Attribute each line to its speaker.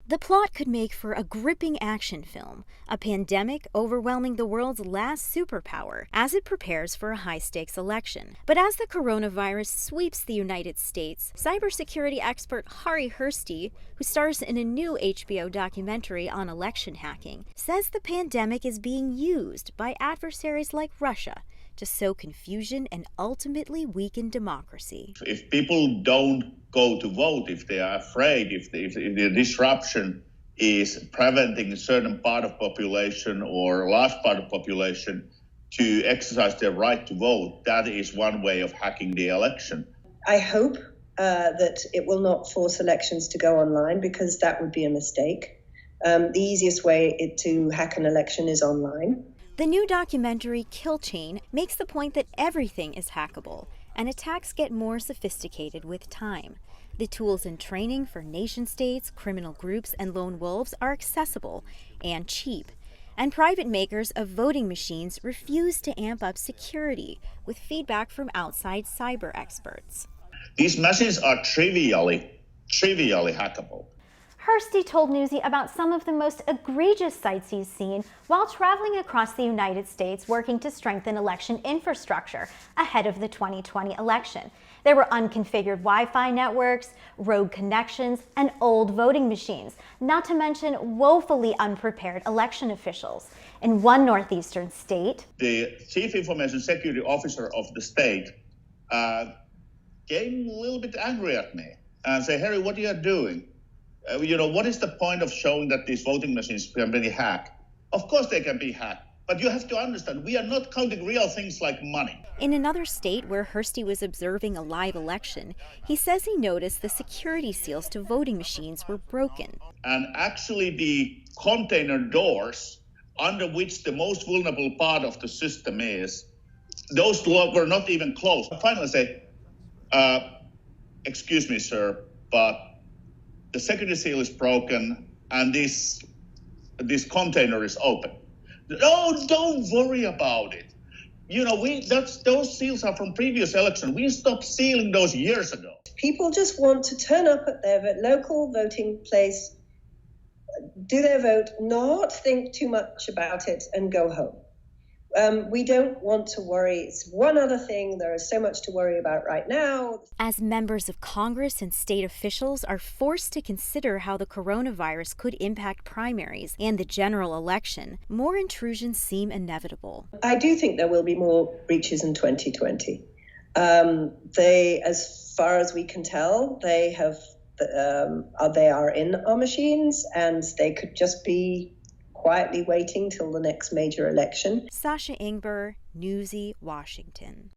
Speaker 1: The plot could make for a gripping action film, a pandemic overwhelming the world's last superpower as it prepares for a high-stakes election. But as the coronavirus sweeps the United States, cybersecurity expert Harri Hursti, who stars in a new HBO documentary on election hacking, says the pandemic is being used by adversaries like Russia to sow confusion and ultimately weaken democracy.
Speaker 2: If people don't go to vote, if they are afraid, if the disruption is preventing a certain part of population or a large part of population to exercise their right to vote, that is one way of hacking the election.
Speaker 3: I hope that it will not force elections to go online, because that would be a mistake. The easiest way to hack an election is online.
Speaker 1: The new documentary, Kill Chain, makes the point that everything is hackable, and attacks get more sophisticated with time. The tools and training for nation-states, criminal groups, and lone wolves are accessible and cheap. And private makers of voting machines refuse to amp up security with feedback from outside cyber experts.
Speaker 2: These machines are trivially hackable.
Speaker 1: Hursti told Newsy about some of the most egregious sites he's seen while traveling across the United States working to strengthen election infrastructure ahead of the 2020 election. There were unconfigured Wi-Fi networks, rogue connections, and old voting machines, not to mention woefully unprepared election officials. In one northeastern state,
Speaker 2: the Chief Information Security Officer of the state came a little bit angry at me and said, "Harry, what are you doing? What is the point of showing that these voting machines can be hacked? Of course they can be hacked, but you have to understand, we are not counting real things like money."
Speaker 1: In another state where Hursti was observing a live election, he says he noticed the security seals to voting machines were broken.
Speaker 2: And actually the container doors under which the most vulnerable part of the system is, those were not even closed. I finally say, "Excuse me, sir, but the security seal is broken and this container is open." "No, don't worry about it. Those seals are from previous election. We stopped sealing those years ago."
Speaker 3: People just want to turn up at their local voting place, do their vote, not think too much about it, and go home. We don't want to worry. It's one other thing. There is so much to worry about right now.
Speaker 1: As members of Congress and state officials are forced to consider how the coronavirus could impact primaries and the general election, more intrusions seem inevitable.
Speaker 3: I do think there will be more breaches in 2020. As far as we can tell, they are in our machines, and they could just be quietly waiting till the next major election.
Speaker 1: Sasha Ingber, Newsy, Washington.